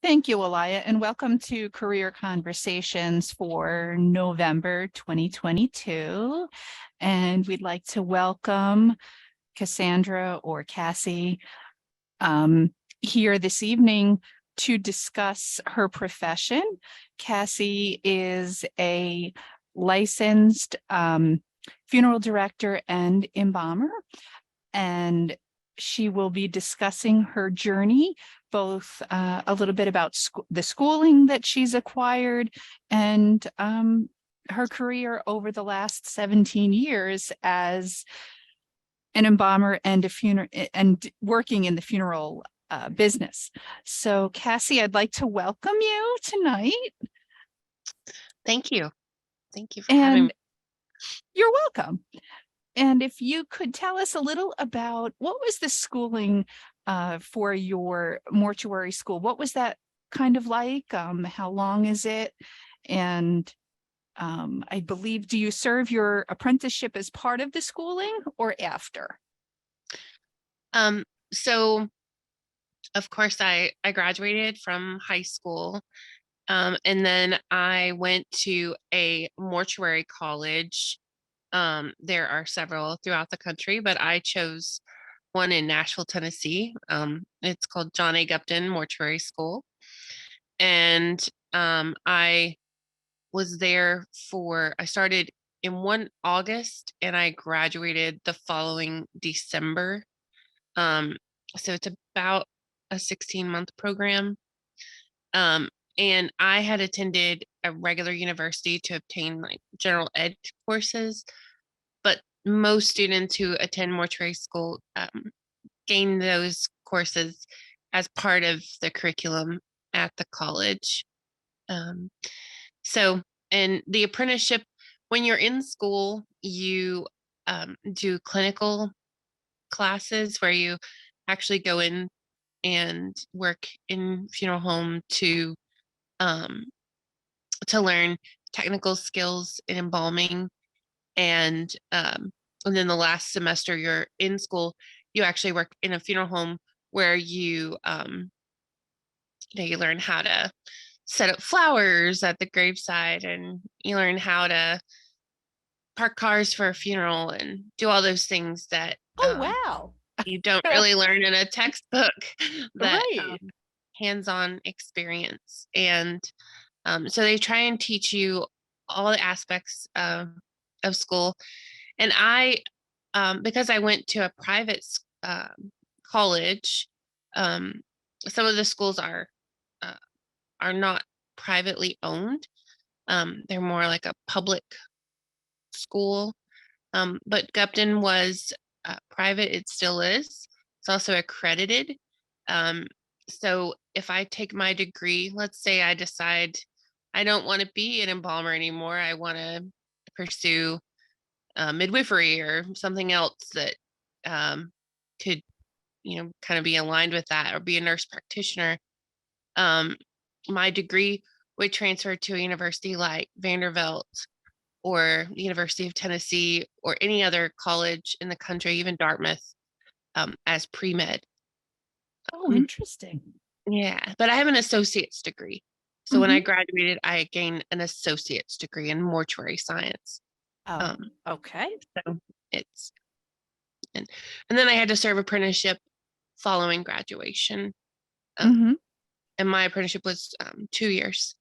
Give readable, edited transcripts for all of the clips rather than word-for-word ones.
Thank you, Alaya, and welcome to Career Conversations for November 2022. And we'd like to welcome Casandra or Cassie here this evening to discuss her profession. Cassie is a licensed funeral director and embalmer, and she will be discussing her journey, both a little bit about the schooling that she's acquired and her career over the last 17 years as an embalmer and and working in the funeral business. So Cassie, I'd like to welcome you tonight. Thank you. Thank you for having me. You're welcome. And if you could tell us a little about what was the schooling for your mortuary school? What was that kind of like? How long is it? And I believe, do you serve your apprenticeship as part of the schooling or after? So of course I graduated from high school. And then I went to a mortuary college. There are several throughout the country, but I chose one in Nashville, Tennessee. It's called John A. Gupton Mortuary School. And I was there I started in August and I graduated the following December. So it's about a 16-month program. And I had attended a regular university to obtain like general ed courses, but most students who attend mortuary school gain those courses as part of the curriculum at the college. So, and the apprenticeship, when you're in school, you do clinical classes where you actually go in and work in funeral home to learn technical skills in embalming. And then the last semester you're in school, you actually work in a funeral home where you learn how to set up flowers at the graveside, and you learn how to park cars for a funeral and do all those things that wow. You don't really learn in a textbook. That Right. Hands-on experience. And so they try and teach you all the aspects of school. And I, because I went to a private college, some of the schools are not privately owned. They're more like a public school. But Gupton was private. It still is. It's also accredited. So if I take my degree, let's say I decide I don't want to be an embalmer anymore, I want to pursue midwifery or something else that could, kind of be aligned with that, or be a nurse practitioner. My degree would transfer to a university like Vanderbilt or the University of Tennessee or any other college in the country, even Dartmouth, as pre-med. Oh, interesting. Yeah, but I have an associate's degree. So when I graduated, I gained an associate's degree in mortuary science. Oh, okay. So it's, and then I had to serve apprenticeship following graduation. And my apprenticeship was 2 years.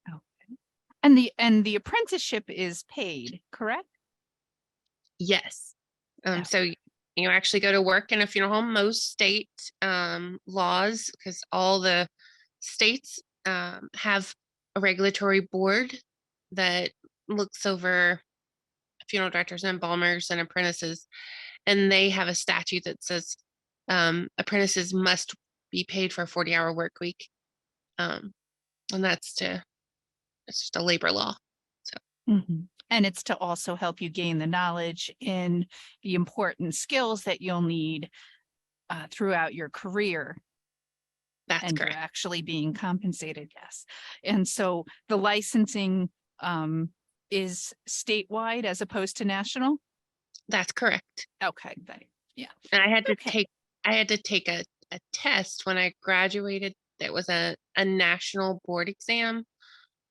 Okay. And the apprenticeship is paid, correct? Yes. So you actually go to work in a funeral home. Most state laws, because all the states have a regulatory board that looks over funeral directors and embalmers and apprentices, and they have a statute that says apprentices must be paid for a 40-hour work week, and it's just a labor law. So. And it's to also help you gain the knowledge in the important skills that you'll need throughout your career. That's and correct. You're actually being compensated, yes. And so the licensing is statewide as opposed to national? That's correct. Okay, yeah. And I had to take a test when I graduated That was a national board exam.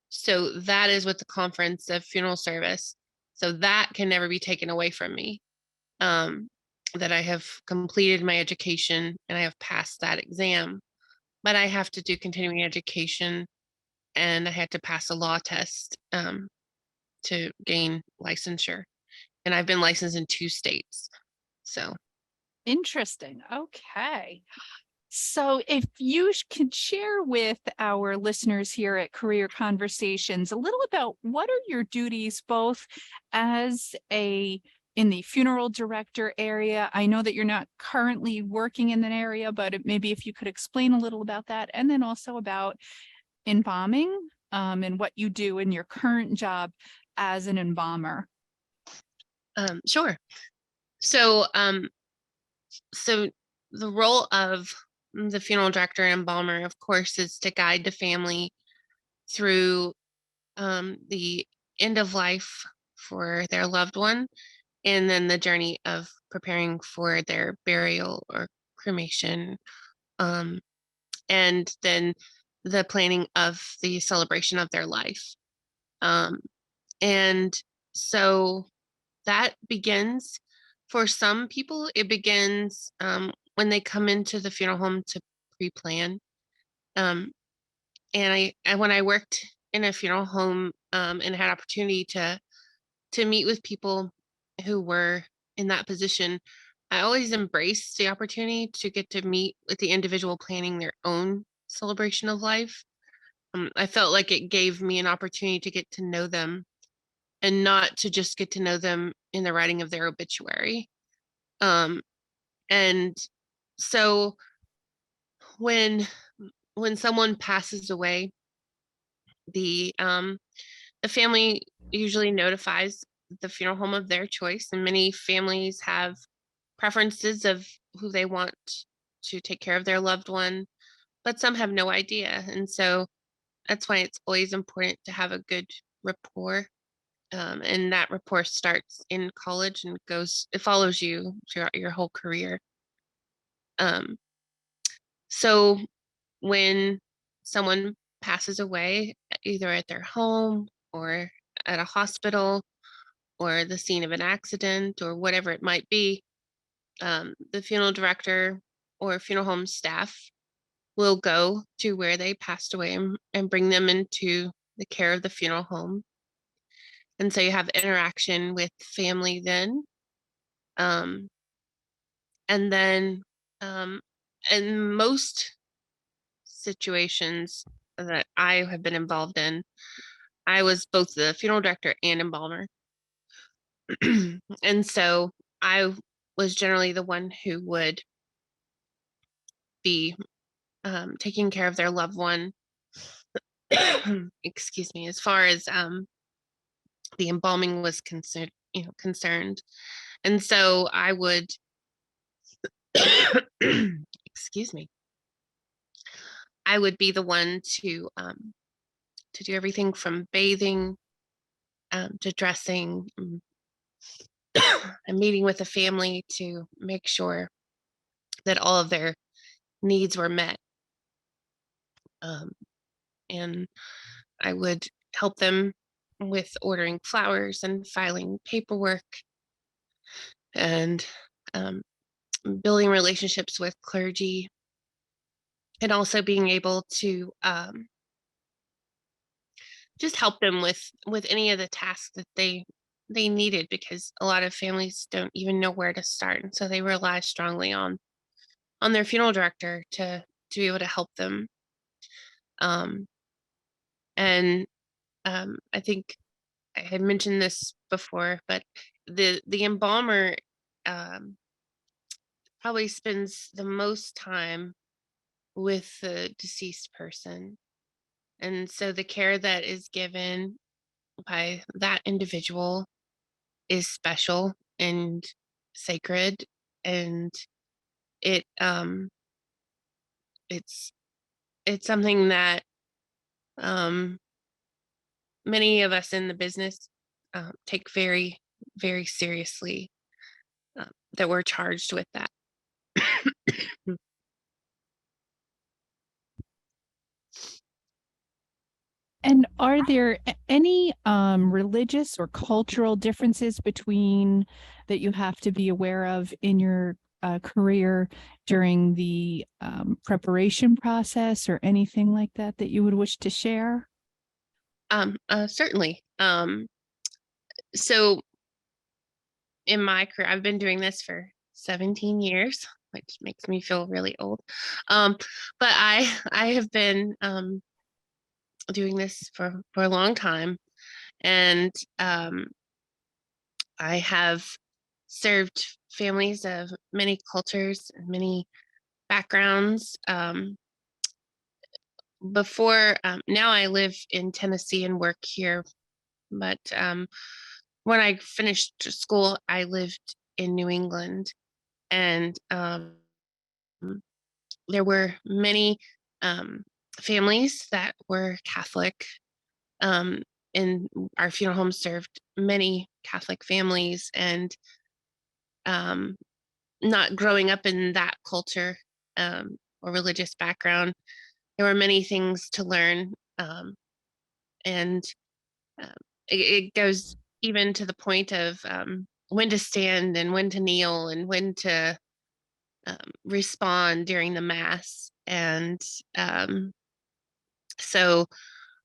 So that is with the Conference of Funeral Service. So that can never be taken away from me. That I have completed my education and I have passed that exam, but I have to do continuing education and I had to pass a law test to gain licensure. And I've been licensed in 2 states. So Interesting. Okay. So if you could share with our listeners here at Career Conversations a little about what are your duties both as in the funeral director area. I know that you're not currently working in that area, but maybe if you could explain a little about that, and then also about embalming and what you do in your current job as an embalmer. sure. So so the role of the funeral director and embalmer, of course, is to guide the family through the end of life for their loved one, and then the journey of preparing for their burial or cremation, and then the planning of the celebration of their life. And so that begins for some people, it begins when they come into the funeral home to pre-plan. Um, and when I worked in a funeral home and had opportunity to meet with people who were in that position, I always embraced the opportunity to get to meet with the individual planning their own celebration of life. I felt like it gave me an opportunity to get to know them and not to just get to know them in the writing of their obituary. Um, and so when someone passes away, the family usually notifies the funeral home of their choice, and many families have preferences of who they want to take care of their loved one, but some have no idea. And so that's why it's always important to have a good rapport. And that rapport starts in college and it follows you throughout your whole career. Um, so when someone passes away, either at their home or at a hospital or the scene of an accident or whatever it might be, the funeral director or funeral home staff will go to where they passed away and bring them into the care of the funeral home. And so you have interaction with family then. Um, and then um, in most situations that I have been involved in, I was both the funeral director and embalmer. And so I was generally the one who would be taking care of their loved one. Excuse me, as far as the embalming was concerned. And so I would excuse me, I would be the one to do everything from bathing to dressing, and meeting with the family to make sure that all of their needs were met. And I would help them with ordering flowers and filing paperwork and um, building relationships with clergy, and also being able to just help them with any of the tasks that they needed, because a lot of families don't even know where to start, and so they rely strongly on their funeral director to be able to help them. um, and I think I had mentioned this before, but the embalmer um, probably spends the most time with the deceased person, and so the care that is given by that individual is special and sacred, and it it's it's something that um many of us in the business take very, very seriously, that we're charged with that. Are there any religious or cultural differences between that you have to be aware of in your career during the preparation process or anything like that that you would wish to share? Certainly. So in my career, I've been doing this for 17 years, which makes me feel really old. But I have been doing this for a long time, and I have served families of many cultures and many backgrounds. Before Now I live in Tennessee and work here, but when I finished school, I lived in New England, and there were many um, families that were Catholic. Um, and our funeral home served many Catholic families, and um, not growing up in that culture or religious background, there were many things to learn. And it goes even to the point of when to stand and when to kneel and when to respond during the mass. And so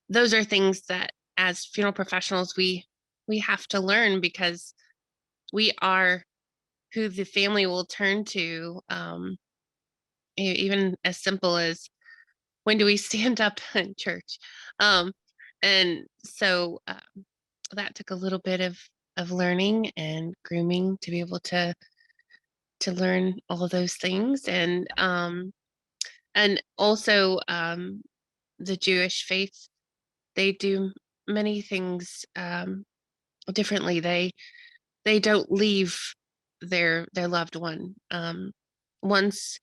those are things that as funeral professionals we have to learn, because we are who the family will turn to, even as simple as when do we stand up in church. And so that took a little bit of learning and grooming to be able to learn all of those things. And also the Jewish faith, they do many things differently. They don't leave their loved one. Once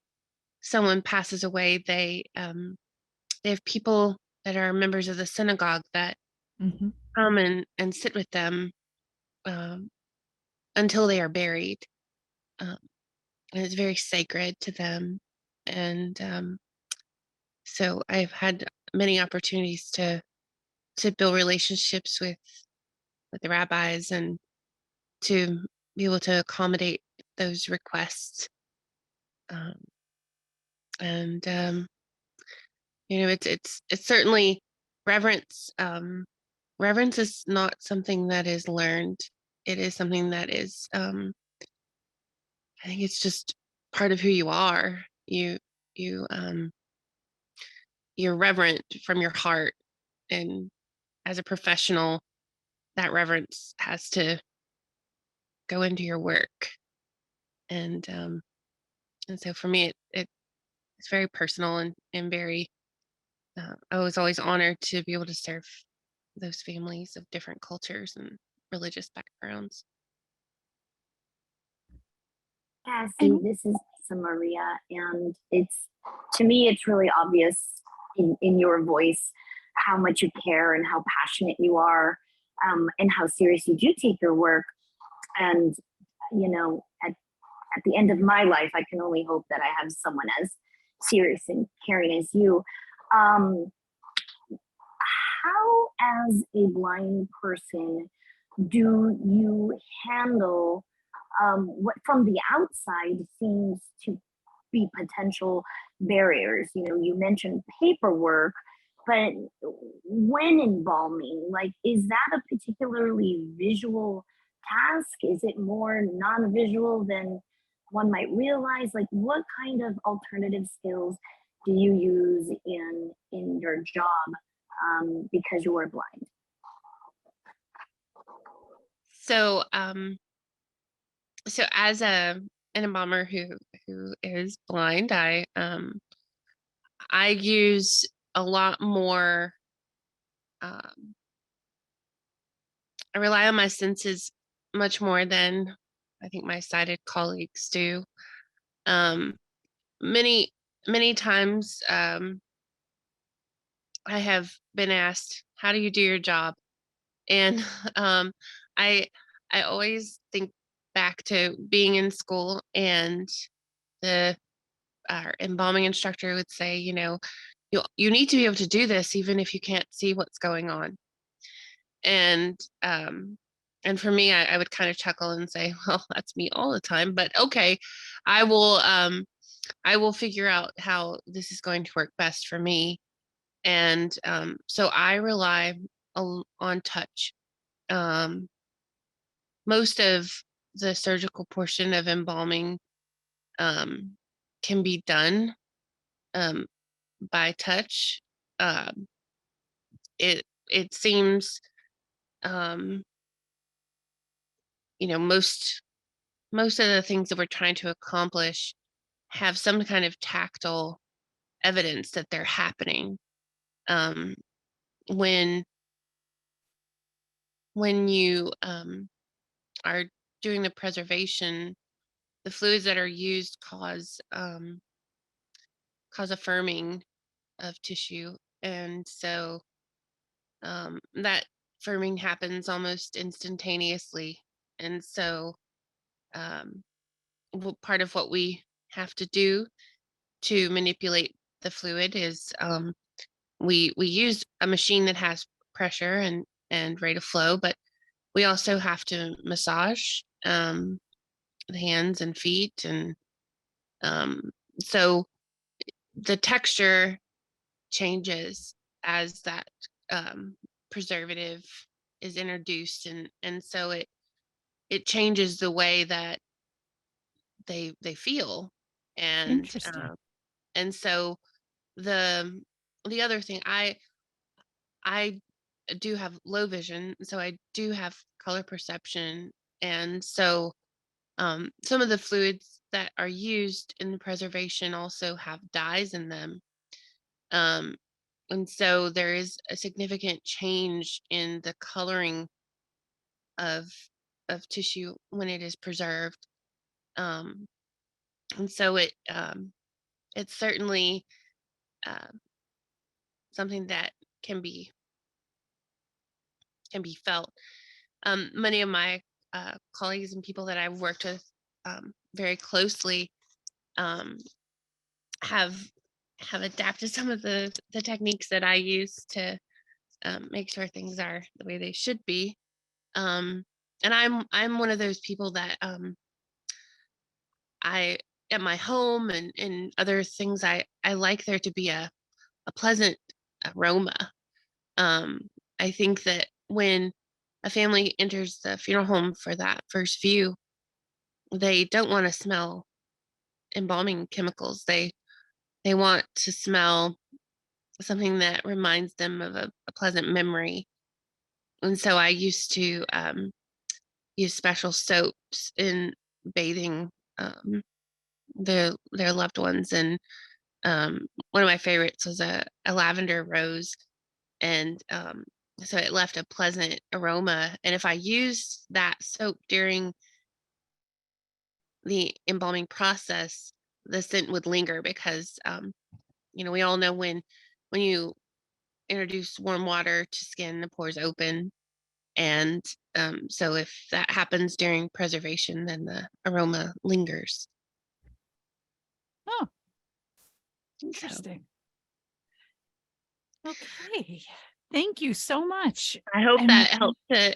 someone passes away, they have people that are members of the synagogue that Mhm. come and sit with them um, until they are buried. Um, and it's very sacred to them. And so I've had many opportunities to build relationships with the rabbis and to be able to accommodate those requests. Um, and it's certainly reverence. Reverence is not something that is learned. It is something that is, I think it's just part of who you are. You you're reverent from your heart, and as a professional, that reverence has to go into your work. And so for me, it's very personal and very. I was always honored to be able to serve those families of different cultures and religious backgrounds. Cassie, And this is Lisa Maria, and to me, it's really obvious in your voice how much you care and how passionate you are, and how serious you do take your work. And, at the end of my life, I can only hope that I have someone as serious and caring as you. Um, how, as a blind person, do you handle what from the outside seems to be potential barriers? You mentioned paperwork, but when embalming, like, is that a particularly visual task? Is it more non-visual than one might realize? Like, what kind of alternative skills do you use in your job, because you are blind? So so as an embalmer who is blind, I use a lot more. Um, I rely on my senses much more than I think my sighted colleagues do. Um, many many times I have been asked, "How do you do your job?" And um, I I always think back to being in school, and the our embalming instructor would say, you need to be able to do this even if you can't see what's going on. And for me, I would kind of chuckle and say, well, that's me all the time, but okay, I will figure out how this is going to work best for me. And so I rely on touch. Most of the surgical portion of embalming can be done by touch. Um, it seems most of the things that we're trying to accomplish have some kind of tactile evidence that they're happening. Um, when you are doing the preservation, the fluids that are used cause a firming of tissue, and so that firming happens almost instantaneously. And so part of what we have to do to manipulate the fluid is we use a machine that has pressure and rate of flow, but we also have to massage the hands and feet, and so the texture changes as that preservative is introduced, and so it changes the way that they feel. And Interesting. and so the other thing, I do have low vision, so I do have color perception, and so some of the fluids that are used in the preservation also have dyes in them. um, and so there is a significant change in the coloring of tissue when it is preserved. um, and so it's certainly uh, something that can be felt. Many of my colleagues and people that I've worked with very closely um, have adapted some of the techniques that I use to make sure things are the way they should be. And I'm one of those people that I at my home and other things, I like there to be a pleasant aroma. Um, I think that when a family enters the funeral home for that first view, they don't want to smell embalming chemicals. They want to smell something that reminds them of a pleasant memory. And so I used to use special soaps in bathing their loved ones. And one of my favorites was a lavender rose, and so it left a pleasant aroma. And if I used that soap during the embalming process, the scent would linger, because we all know when you introduce warm water to skin, the pores open. And so if that happens during preservation, then the aroma lingers. Oh, So interesting. Okay. Thank you so much. I hope And that helped to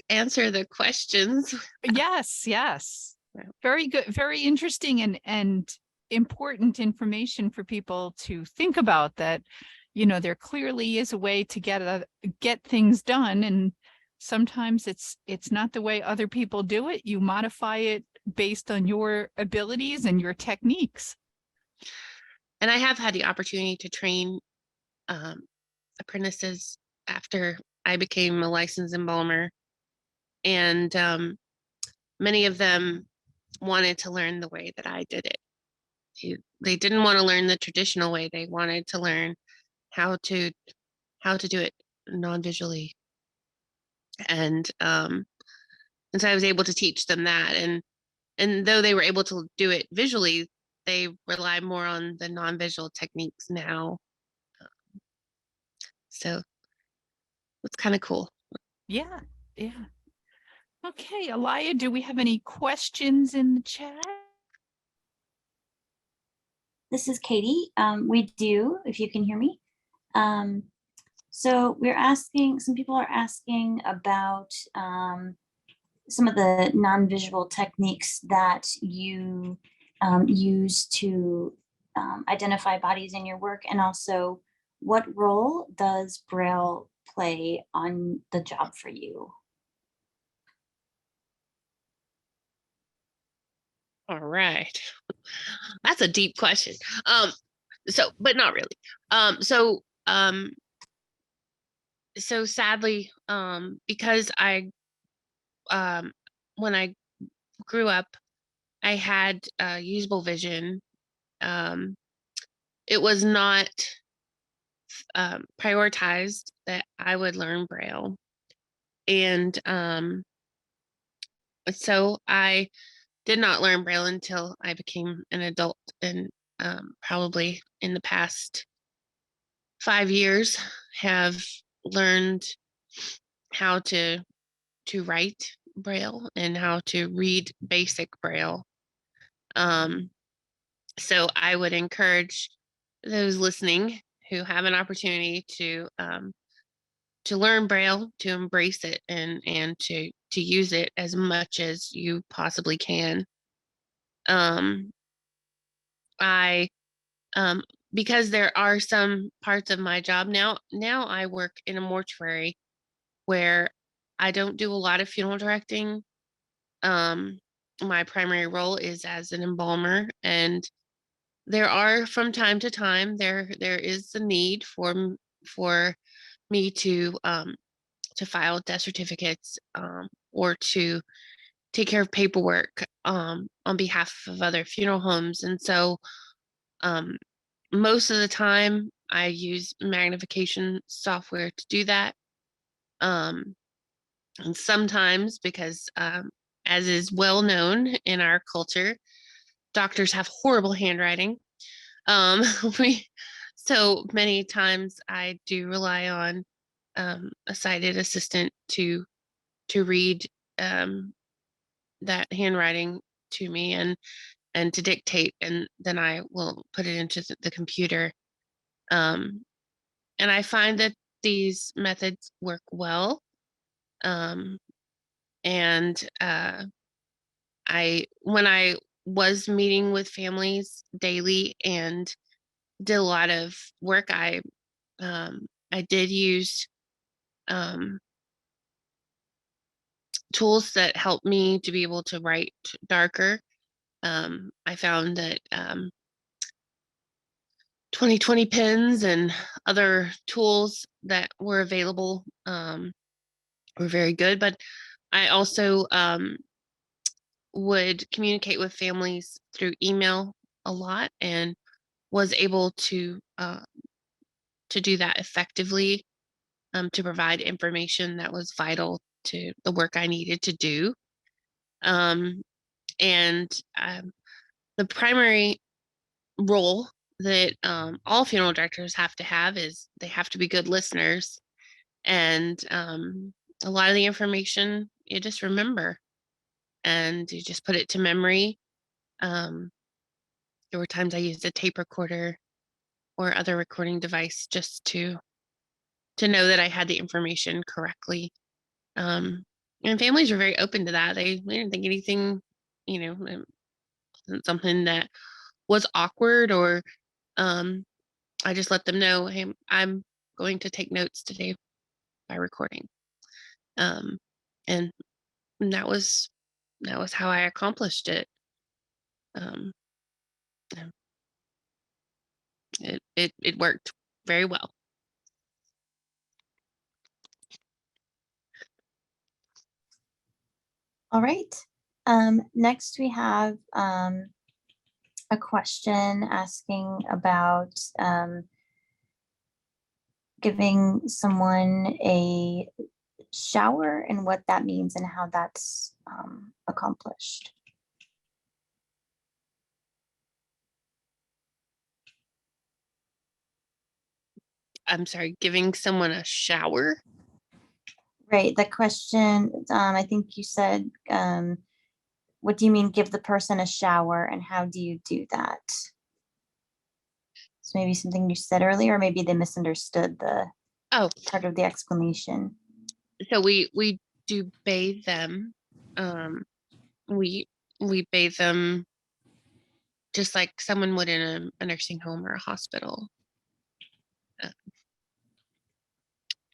answer the questions. yes, yes. Yeah. Very good, very interesting and important information for people to think about, that, there clearly is a way to get things done, and sometimes it's not the way other people do it. You modify it based on your abilities and your techniques. And I have had the opportunity to train apprentices after I became a licensed embalmer, and many of them wanted to learn the way that I did it. They didn't want to learn the traditional way. They wanted to learn how to do it non-visually. And so I was able to teach them that. And though they were able to do it visually, they rely more on the non-visual techniques now. So it's kind of cool. Yeah, yeah. Okay, Alaya, do we have any questions in the chat? This is Katie. We do, if you can hear me. So some people are asking about some of the non-visual techniques that you use to identify bodies in your work, and also what role does Braille play on the job for you? All right. That's a deep question. But not really. So sadly, because when I grew up, I had usable vision. It was not prioritized that I would learn Braille. And so I did not learn Braille until I became an adult, and probably in the past 5 years have learned how to write Braille and how to read basic Braille. So I would encourage those listening who have an opportunity to learn Braille, to embrace it, and to use it as much as you possibly can. I because there are some parts of my job now I work in a mortuary where I don't do a lot of funeral directing. My primary role is as an embalmer, and there are, from time to time, there is the need for me to file death certificates, or to take care of paperwork on behalf of other funeral homes. And so most of the time I use magnification software to do that. And sometimes, because as is well known in our culture, doctors have horrible handwriting. We so many times I do rely on a sighted assistant to read that handwriting to me and to dictate, and then I will put it into the computer. And I find that these methods work well. And when I was meeting with families daily and did a lot of work, I did use tools that helped me to be able to write darker. I found that 2020 pens and other tools that were available were very good, but I also would communicate with families through email a lot, and was able to do that effectively, to provide information that was vital to the work I needed to do. And the primary role that all funeral directors have to have is they have to be good listeners. And a lot of the information you just remember and you just put it to memory. There were times I used a tape recorder or other recording device just to know that I had the information correctly. And families were very open to that. They didn't think anything, it wasn't something that was awkward, or I just let them know, hey, I'm going to take notes today by recording. And that was how I accomplished it. It worked very well. All right. Next, we have a question asking about giving someone a shower and what that means and how that's accomplished. I'm sorry, giving someone a shower? Right. The question, I think you said, what do you mean give the person a shower, and how do you do that? maybe something you said earlier, or maybe they misunderstood the Oh, part of the explanation. so we do bathe them. We bathe them just like someone would in a nursing home or a hospital.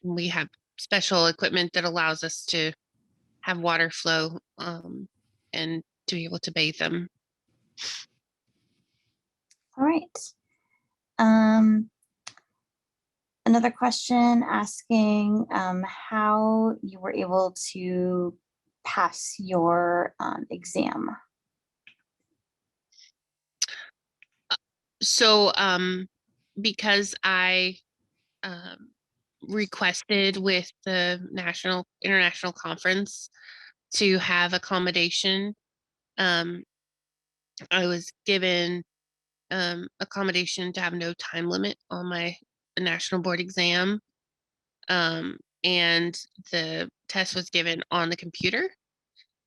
We have special equipment that allows us to have water flow and to be able to bathe them. All right. Another question asking how you were able to pass your exam. So because I requested with the international conference to have accommodation, I was given accommodation to have no time limit on my national board exam. And the test was given on the computer.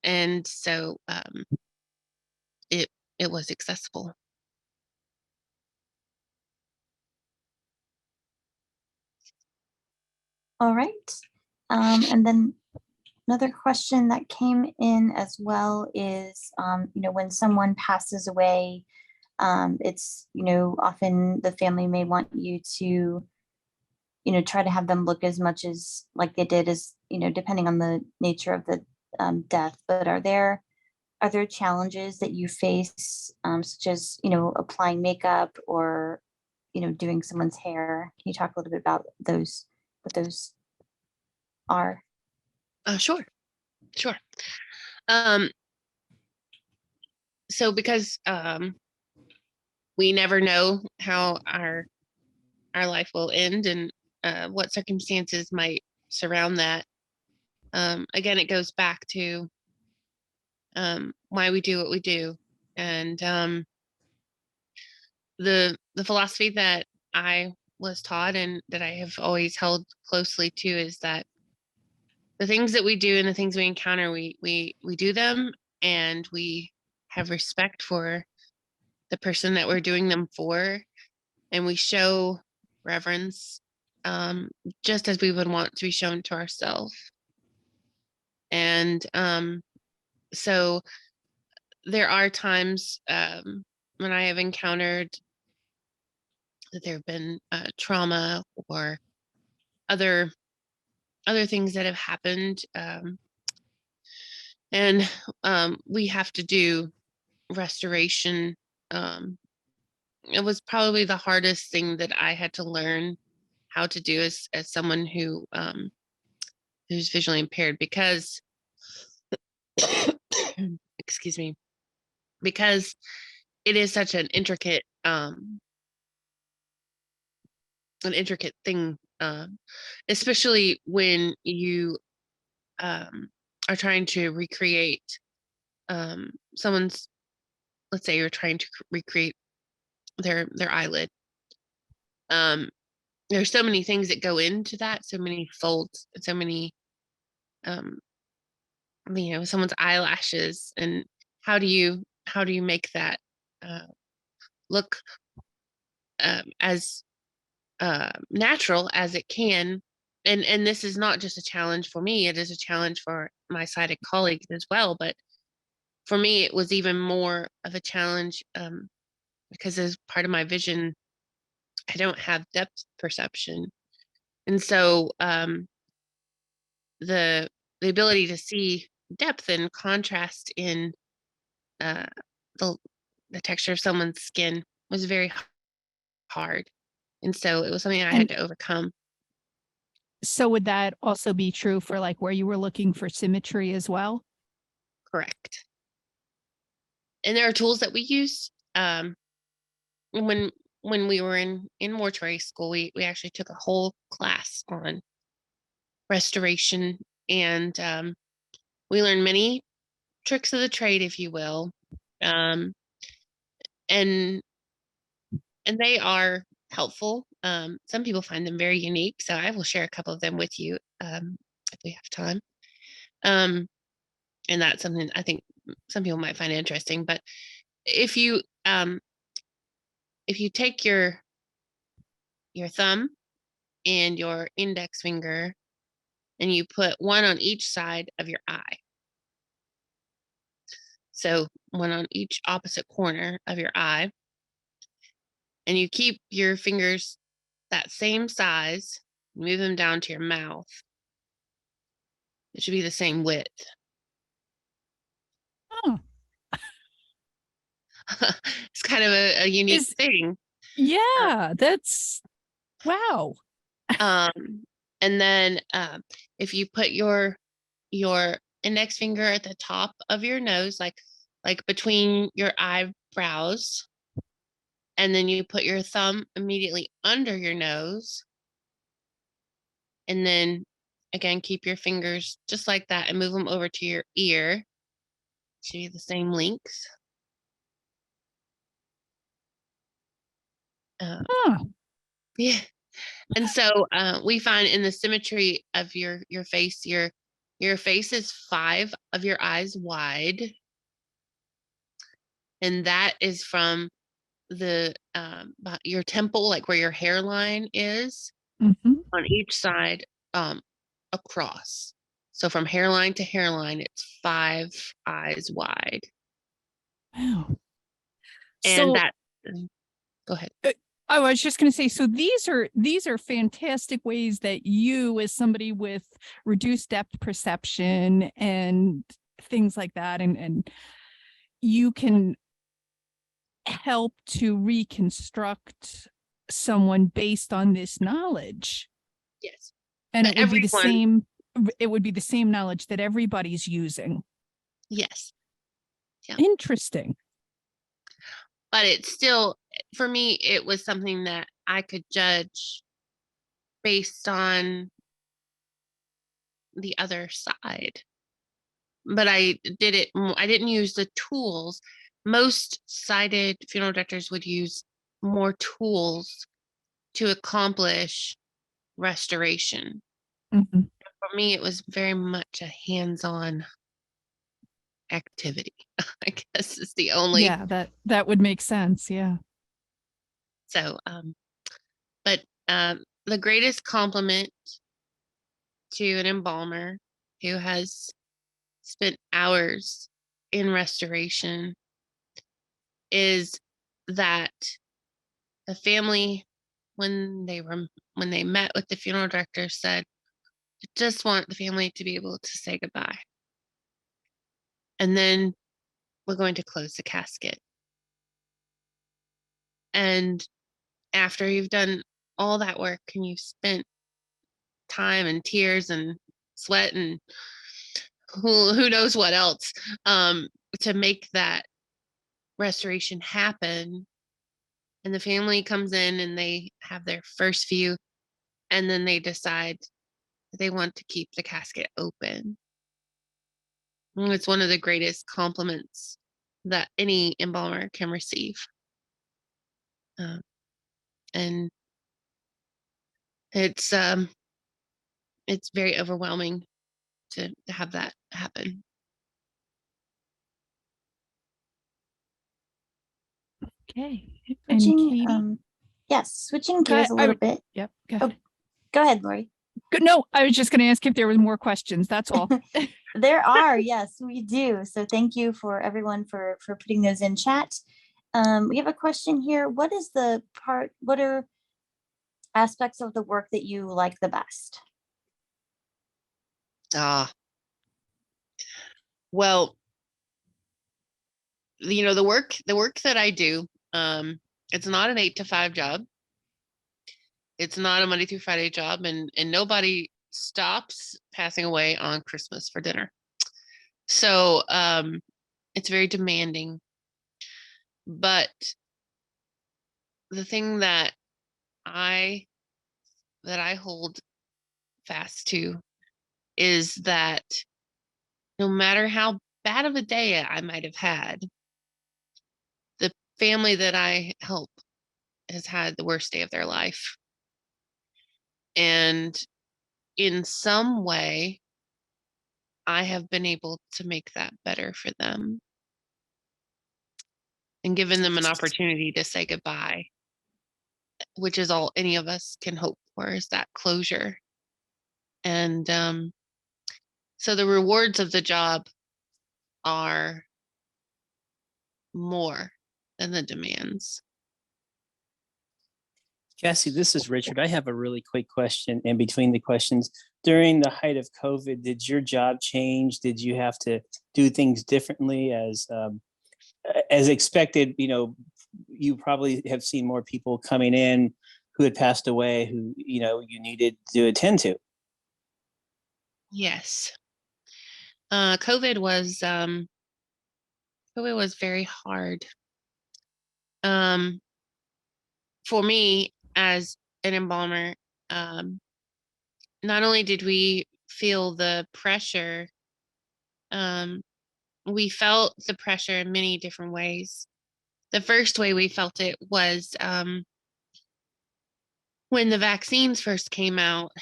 And so it was accessible. All right. And then another question that came in as well is, when someone passes away, it's, often the family may want you to, try to have them look as much as like they did as, depending on the nature of the death. But are there challenges that you face, such as, applying makeup or, doing someone's hair? Can you talk a little bit about those, what those are? Sure. So because we never know how our life will end and what circumstances might surround that. Again, it goes back to why we do what we do, and the philosophy that I was taught and that I have always held closely to is that the things that we do and the things we encounter, we do them, and we have respect for the person that we're doing them for, and we show reverence, just as we would want to be shown to ourselves. And so there are times when I have encountered that there have been trauma or other things that have happened, and we have to do restoration. It was probably the hardest thing that I had to learn how to do as someone who's visually impaired, because excuse me, because it is such an intricate thing, especially when you are trying to recreate someone's, let's say you're trying to recreate their eyelid. There's so many things that go into that, so many folds, so many someone's eyelashes, and how do you make that look as natural as it can. And this is not just a challenge for me, it is a challenge for my sighted colleagues as well. But for me, it was even more of a challenge because as part of my vision, I don't have depth perception. And so the ability to see depth and contrast in the texture of someone's skin was very hard. And so it was something I had to overcome. So would that also be true for like where you were looking for symmetry as well? Correct. And there are tools that we use. When we were in mortuary school, we actually took a whole class on restoration, and we learned many tricks of the trade, if you will. And they are helpful. Some people find them very unique, so I will share a couple of them with you if we have time. And that's something I think some people might find interesting. But if you take your your thumb and your index finger, and you put one on each side of your eye. So one on each opposite corner of your eye. And you keep your fingers that same size, move them down to your mouth. It should be the same width. Oh, It's kind of a unique thing. yeah, that's wow. And then if you put your index finger at the top of your nose, like between your eyebrows, and then you put your thumb immediately under your nose, and then again keep your fingers just like that and move them over to your ear. Should be the same length. Oh, Yeah. And so we find in the symmetry of your face, your face is 5 of your eyes wide, and that is from the your temple, like where your hairline is, mhm. on each side, across. So from hairline to hairline, it's 5 eyes wide, Wow. and So that. Go ahead. I was just going to say, so these are fantastic ways that you, as somebody with reduced depth perception and things like that, and you can help to reconstruct someone based on this knowledge. Yes. And But it would be the everyone. same, it would be the same knowledge that everybody's using. Yes. Yeah. Interesting. But it's still, for me, it was something that I could judge based on the other side. But I didn't use the tools. Most sighted funeral directors would use more tools to accomplish restoration. Mhm. For me, it was very much a hands-on activity. I guess is the only. Yeah, that would make sense. Yeah. So, but the greatest compliment to an embalmer who has spent hours in restoration is that the family, when they met with the funeral director, said, "I just want the family to be able to say goodbye, and then we're going to close the casket." And after you've done all that work and you've spent time and tears and sweat and who knows what else, to make that restoration happen, and the family comes in and they have their first view, and then they decide that they want to keep the casket open. It's one of the greatest compliments that any embalmer can receive. And it's very overwhelming to have that happen. Okay. And Katie? Yes, switching gears a little bit. Yep. Go ahead. Go ahead, Lori. No, I was just going to ask if there was more questions. That's all. There are, yes, we do. So thank you for everyone for putting those in chat. We have a question here. What are aspects of the work that you like the best? Well, the work that I do, it's not an 8 to 5 job. It's not a Monday through Friday job, and nobody stops passing away on Christmas for dinner. So it's very demanding. But the thing that I hold fast to is that no matter how bad of a day I might have had, the family that I help has had the worst day of their life. And in some way, I have been able to make that better for them and given them an opportunity to say goodbye. which is all any of us can hope for, is that closure. And so the rewards of the job are more than the demands. Cassie, this is Richard. I have a really quick question in between the questions. During the height of COVID, did your job change? Did you have to do things differently as expected? You know, you probably have seen more people coming in who had passed away, who, you know, you needed to attend to. Yes. COVID was very hard. For me as an embalmer, not only did we feel the pressure, we felt the pressure in many different ways. The first way we felt it was when the vaccines first came out,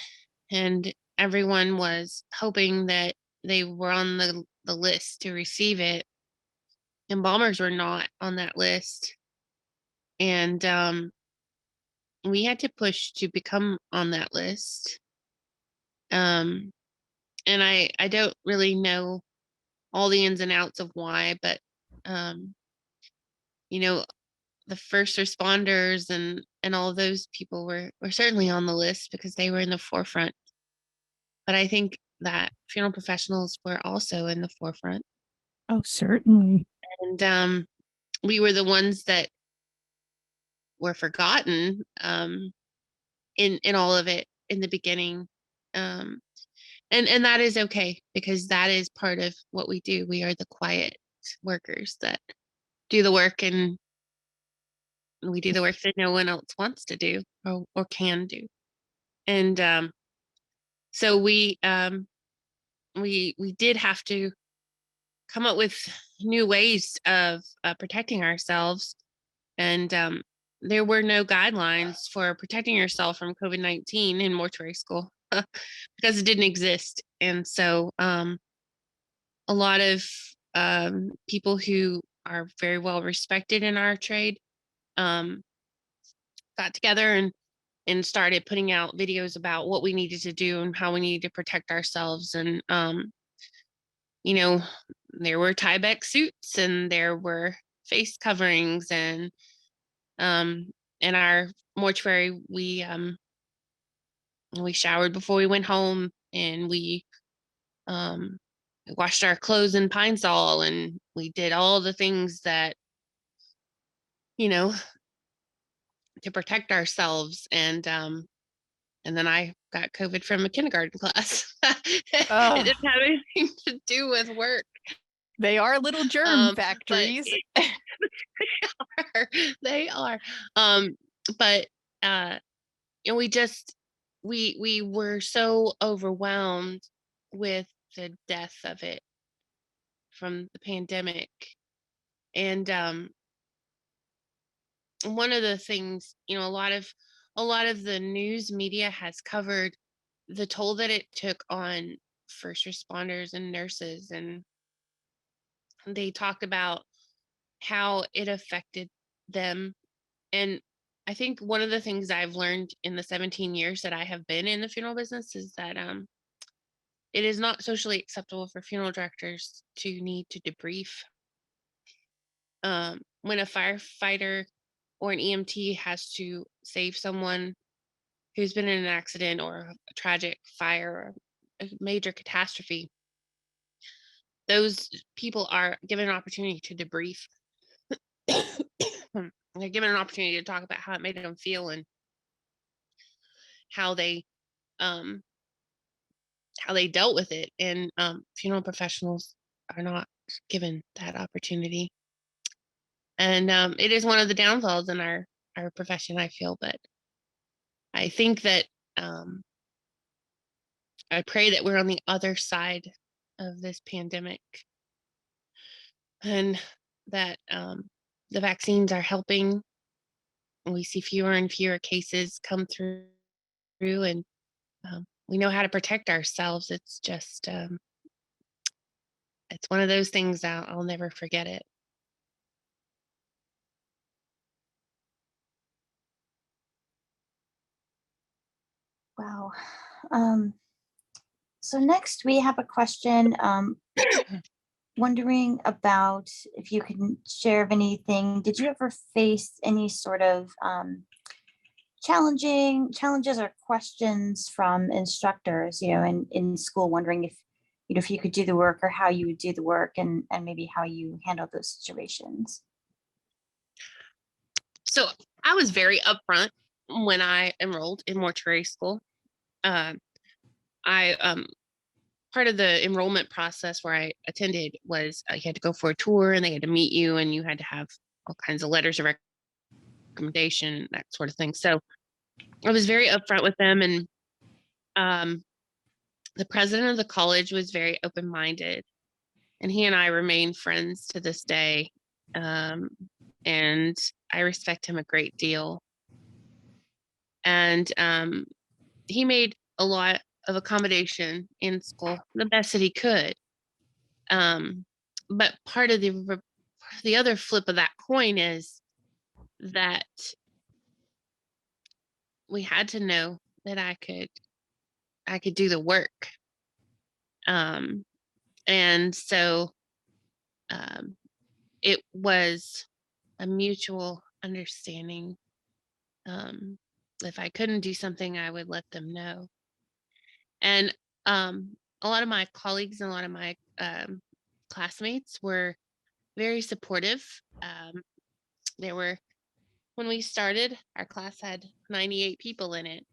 and everyone was hoping that they were on the list to receive it. Embalmers were not on that list. And we had to push to become on that list. And I don't really know all the ins and outs of why, but you know, the first responders and all of those people were certainly on the list because they were in the forefront. But I think that funeral professionals were also in the forefront. Oh, certainly. And we were the ones that were forgotten in all of it in the beginning. And that is okay, because that is part of what we do. We are the quiet workers that do the work, and we do the work that no one else wants to do or can do. And so we did have to come up with new ways of protecting ourselves. And there were no guidelines for protecting yourself from COVID-19 in mortuary school because it didn't exist. And so a lot of people who are very well respected in our trade got together and started putting out videos about what we needed to do and how we needed to protect ourselves. And you know, there were Tyvek suits and there were face coverings, and in our mortuary we showered before we went home, and we washed our clothes in Pine Sol, and we did all the things that, you know, to protect ourselves. And then I got COVID from a kindergarten class. It didn't have anything to do with work. They are little germ factories. They are. But and we were so overwhelmed with the death of it from the pandemic. And one of the things, you know, a lot of the news media has covered the toll that it took on first responders and nurses, and they talked about how it affected them. And I think one of the things I've learned in the 17 years that I have been in the funeral business is that it is not socially acceptable for funeral directors to need to debrief. When a firefighter or an EMT has to save someone who's been in an accident or a tragic fire or a major catastrophe, those people are given an opportunity to debrief. They're given an opportunity to talk about how it made them feel and how they dealt with it. And funeral professionals are not given that opportunity. And it is one of the downfalls in our profession, I feel. But I think that I pray that we're on the other side of this pandemic, and that the vaccines are helping. We see fewer and fewer cases come through, and we know how to protect ourselves. It's just, it's one of those things I'll never forget it. Wow. So next we have a question, wondering about if you can share of anything. Did you ever face any sort of challenges or questions from instructors, in school, wondering if you could do the work or how you would do the work, and maybe how you handle those situations? So I was very upfront when I enrolled in mortuary school. Uh, I Part of the enrollment process where I attended was you had to go for a tour and they had to meet you and you had to have all kinds of letters of recommendation, that sort of thing. So I was very upfront with them, and the president of the college was very open-minded, and he and I remain friends to this day. And I respect him a great deal. And he made a lot of accommodation in school, the best that he could. But part of the other flip of that coin is that we had to know that I could do the work. And so it was a mutual understanding. If I couldn't do something, I would let them know. And a lot of my colleagues and a lot of my classmates were very supportive. There were, when we started, our class had 98 people in it.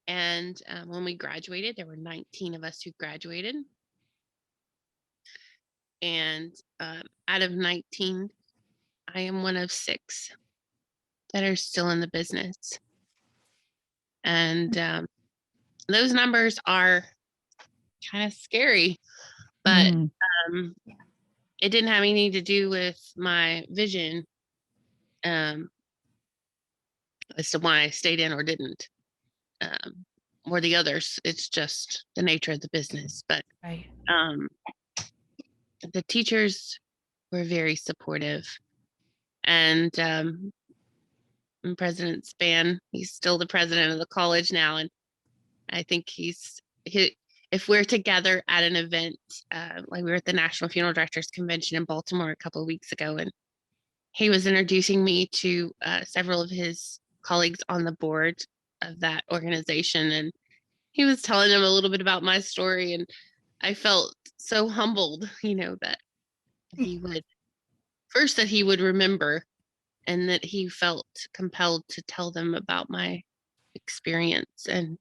And when we graduated, there were 19 of us who graduated. And out of 19, I am one of 6 that are still in the business. And those numbers are kind of scary, but it didn't have anything to do with my vision as to why I stayed in or didn't, or the others. It's just the nature of the business. But Right. the teachers were very supportive. And President Span, he's still the president of the college now. And I think if we're together at an event, like we were at the National Funeral Directors Convention in Baltimore a couple of weeks ago, and he was introducing me to several of his colleagues on the board of that organization. And he was telling them a little bit about my story. And I felt so humbled, that he would remember, and that he felt compelled to tell them about my experience. And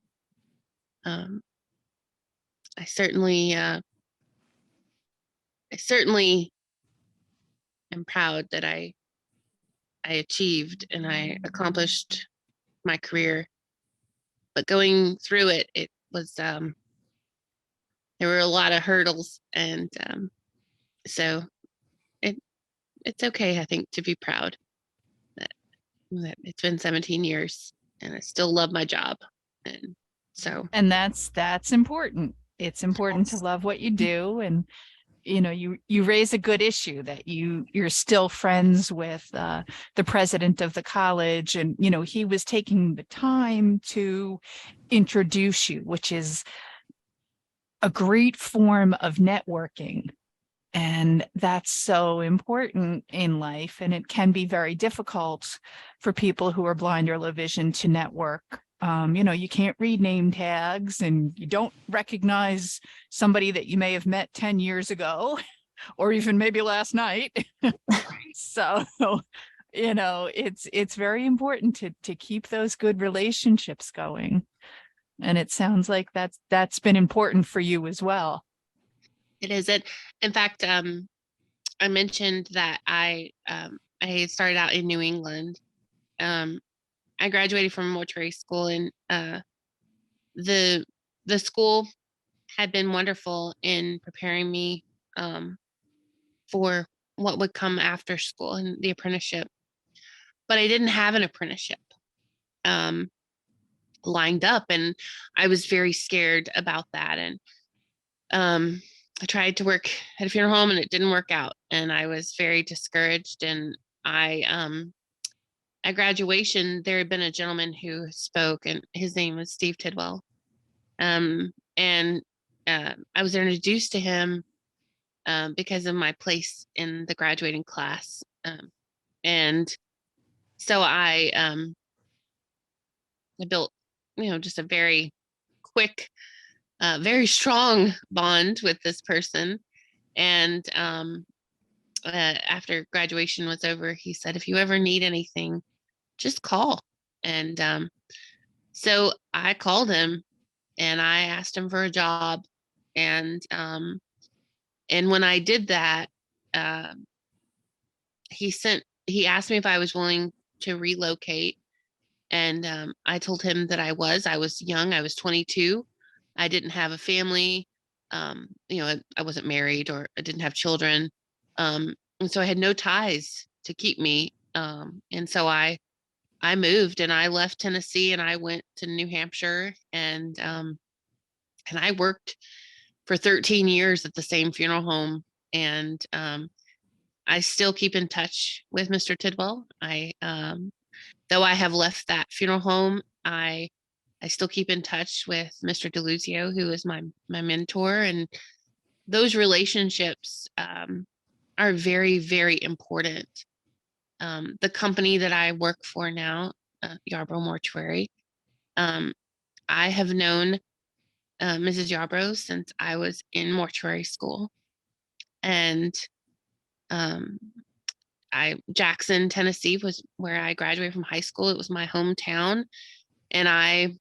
I certainly am proud that I achieved and I accomplished my career. But going through it, it was there were a lot of hurdles, and so it's okay, I think, to be proud that it's been 17 years and I still love my job. And so, And that's important. It's important to love what you do. And you raise a good issue that you're still friends with the president of the college, and he was taking the time to introduce you, which is a great form of networking. And that's so important in life. And it can be very difficult for people who are blind or low vision to network. You can't read name tags, and you don't recognize somebody that you may have met 10 years ago, or even maybe last night. So, it's very important to keep those good relationships going. And it sounds like that's been important for you as well. it is it. In fact, I mentioned that I started out in New England. I graduated from mortuary school, and the school had been wonderful in preparing me for what would come after school and the apprenticeship. But I didn't have an apprenticeship lined up, and I was very scared about that. And I tried to work at a funeral home, and it didn't work out, and I was very discouraged. And I at graduation, there had been a gentleman who spoke, and his name was Steve Tidwell. And I was introduced to him because of my place in the graduating class. And so I built, just a very quick, very strong bond with this person. And after graduation was over, he said, if you ever need anything, just call. And so I called him and I asked him for a job. And when I did that, he asked me if I was willing to relocate. And I told him that I was young. I was 22. I didn't have a family. I wasn't married, or I didn't have children. And so I had no ties to keep me. And so I moved, and I left Tennessee, and I went to New Hampshire, and I worked for 13 years at the same funeral home. And I still keep in touch with Mr. Tidwell. Though I have left that funeral home, I still keep in touch with Mr. DeLuzio, who is my mentor, and those relationships are very, very important. The company that I work for now, Yarbrough Mortuary, I have known Mrs. Yarbrough since I was in mortuary school, and Jackson, Tennessee was where I graduated from high school. It was my hometown, and I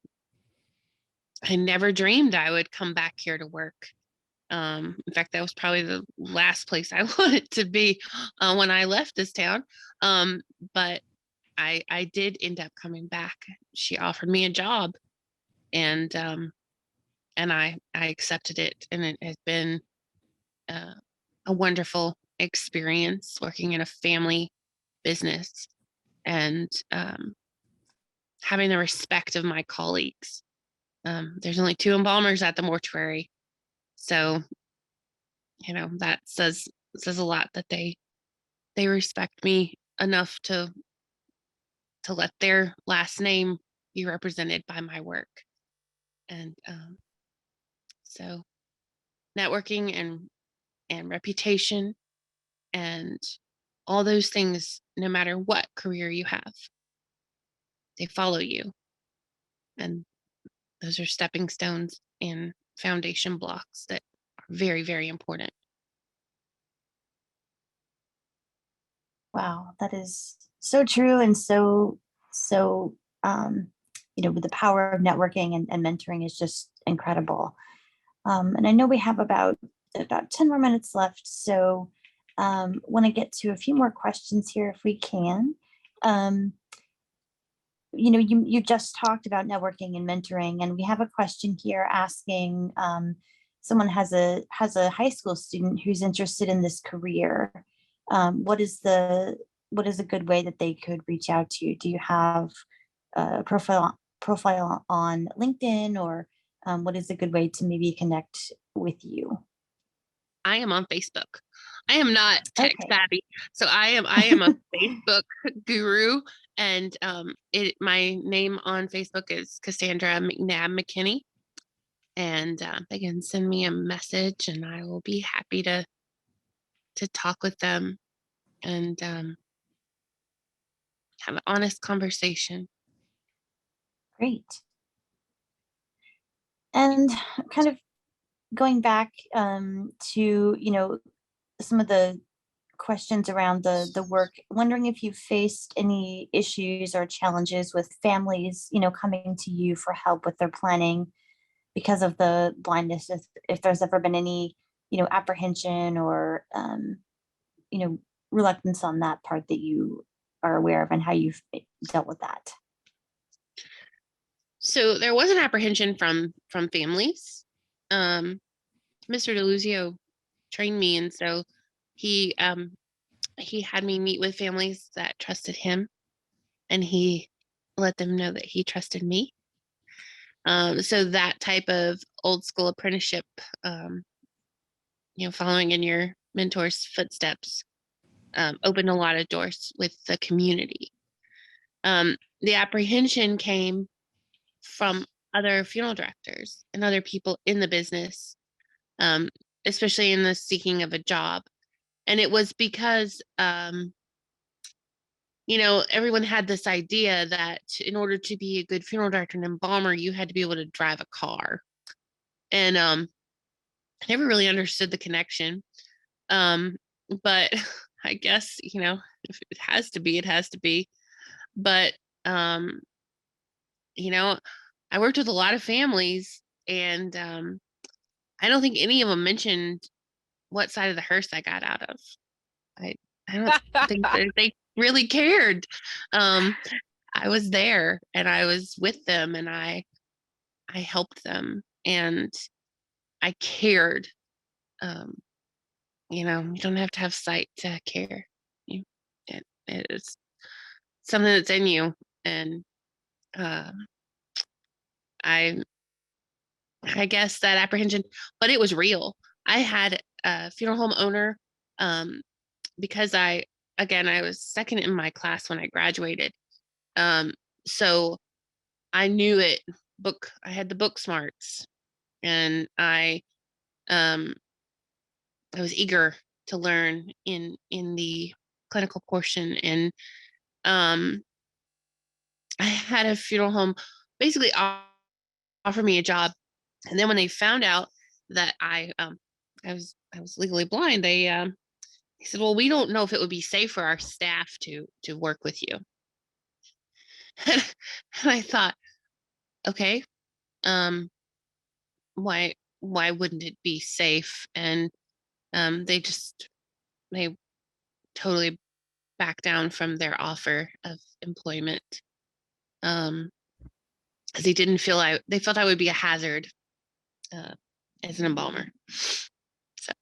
never dreamed I would come back here to work. In fact, that was probably the last place I wanted to be when I left this town. But I did end up coming back. She offered me a job, and I accepted it, and it has been a wonderful experience working in a family business, and having the respect of my colleagues. There's only 2 embalmers at the mortuary, so that says a lot, that they respect me enough to let their last name be represented by my work. And so networking and reputation and all those things, no matter what career you have, they follow you, and those are stepping stones and foundation blocks that are very, very important. Wow, that is so true, and so with the power of networking and mentoring is just incredible. And I know we have about 10 more minutes left, so want to get to a few more questions here if we can. You just talked about networking and mentoring, and we have a question here asking, someone has a high school student who's interested in this career. What is a good way that they could reach out to you? Do you have a profile on LinkedIn, or what is a good way to maybe connect with you? I am on Facebook. I am not tech Okay. savvy, so I am a Facebook guru, and my name on Facebook is Casandra McNabb McKinney, and they can send me a message, and I will be happy to talk with them and have an honest conversation. Great. And kind of going back to some of the questions around the work, wondering if you've faced any issues or challenges with families coming to you for help with their planning because of the blindness, if there's ever been any apprehension or reluctance on that part that you are aware of, and how you've dealt with that. So there was an apprehension from families. Mr. DeLuzio trained me, and so he had me meet with families that trusted him, and he let them know that he trusted me. So that type of old school apprenticeship, following in your mentor's footsteps, opened a lot of doors with the community. The apprehension came from other funeral directors and other people in the business, especially in the seeking of a job. And it was because, everyone had this idea that in order to be a good funeral director and embalmer, you had to be able to drive a car. And I never really understood the connection. But I guess, if it has to be, it has to be. But, I worked with a lot of families, and I don't think any of them mentioned what side of the hearse I got out of. I don't think that they really cared. I was there and I was with them, and I helped them, and I cared. You don't have to have sight to care. It's something that's in you, and I guess that apprehension, but it was real. I had a funeral home owner, because I was second in my class when I graduated. So I knew it. I had the book smarts, and I was eager to learn in the clinical portion, and I had a funeral home basically offer me a job, and then when they found out that I was legally blind, they said, "Well, we don't know if it would be safe for our staff to work with you." And I thought, okay, why wouldn't it be safe? And they totally backed down from their offer of employment, because they felt I would be a hazard as an embalmer. So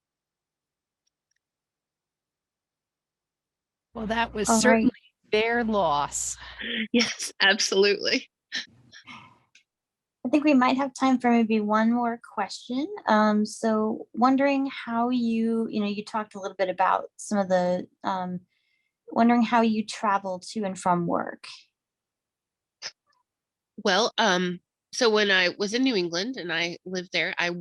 Well, that was All right. certainly their loss. yes, absolutely. I think we might have time for maybe one more question. So wondering how you talked a little bit about some of the, wondering how you travel to and from work. Well, so when I was in New England and I lived there, I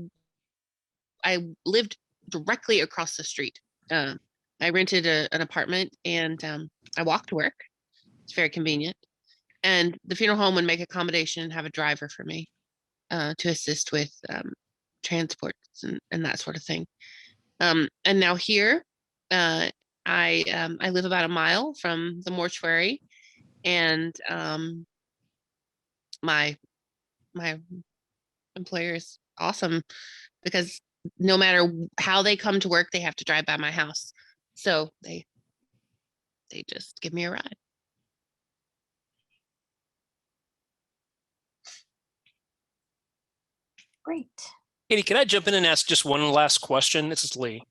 lived directly across the street. I rented an apartment, and I walked to work. It's very convenient. And the funeral home would make accommodation and have a driver for me to assist with transports and that sort of thing. And now here, I live about a mile from the mortuary, and my employer is awesome, because no matter how they come to work, they have to drive by my house. So they just give me a ride. Great. Katie, can I jump in and ask just one last question? This is Lee.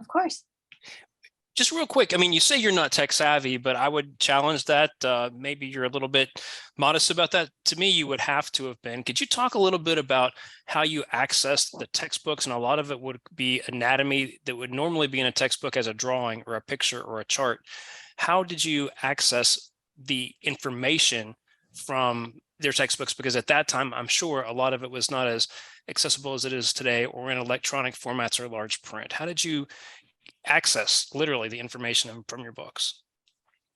Of course. Just real quick, I mean, you say you're not tech savvy, but I would challenge that. Maybe you're a little bit modest about that. To me, you would have to have been. Could you talk a little bit about how you accessed the textbooks? And a lot of it would be anatomy that would normally be in a textbook as a drawing or a picture or a chart. How did you access the information from their textbooks? Because at that time, I'm sure a lot of it was not as accessible as it is today, or in electronic formats or large print. How did you access literally the information from your books?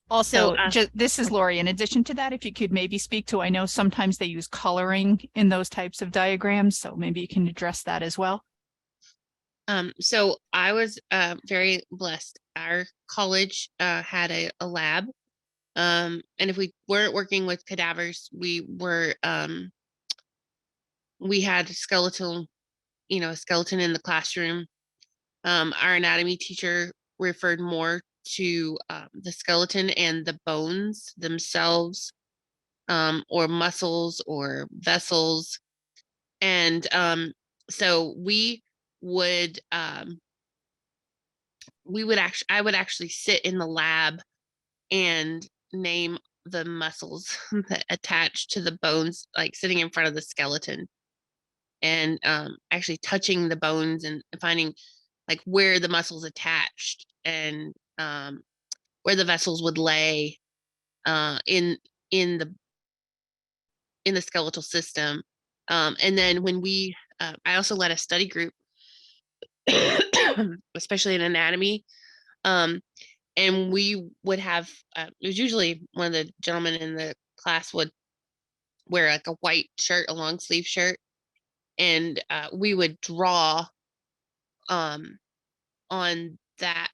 Also, So, this is Lori. In addition to that, if you could maybe speak to, I know sometimes they use coloring in those types of diagrams, so maybe you can address that as well. So I was very blessed. Our college had a lab, and if we weren't working with cadavers, we had a skeleton in the classroom. Our anatomy teacher referred more to the skeleton and the bones themselves, or muscles or vessels. And so I would actually sit in the lab and name the muscles that attach to the bones, like sitting in front of the skeleton, and actually touching the bones and finding like where the muscles attached, and where the vessels would lay in the skeletal system. And then when I also led a study group, especially in anatomy. And we would have, it was usually one of the gentlemen in the class would wear like a white shirt, a long sleeve shirt. And we would draw on that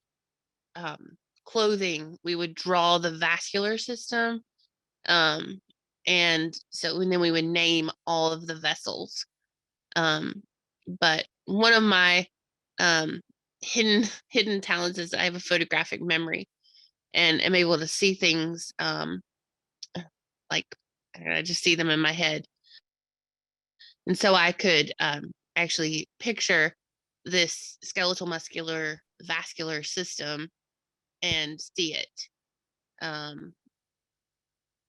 clothing, we would draw the vascular system. And then we would name all of the vessels. But one of my hidden talents is I have a photographic memory, and am able to see things like I just see them in my head. And so I could actually picture this skeletal muscular vascular system and see it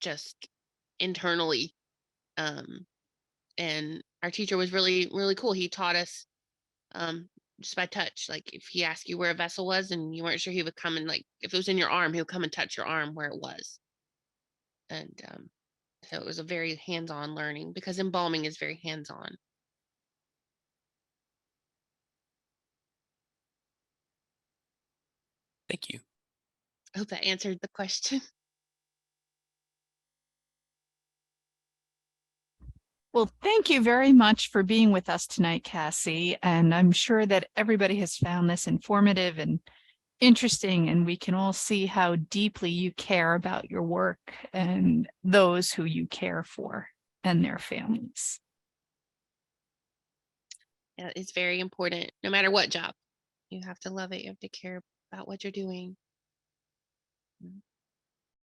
just internally. And our teacher was really, really cool. He taught us just by touch. Like if he asked you where a vessel was and you weren't sure, he would come and, like, if it was in your arm, he would come and touch your arm where it was. And so it was a very hands-on learning, because embalming is very hands-on. Thank you. I hope that answered the question. Well, thank you very much for being with us tonight, Cassie. And I'm sure that everybody has found this informative and interesting, and we can all see how deeply you care about your work and those who you care for and their families. Yeah, it's very important. No matter what job, you have to love it. You have to care about what you're doing.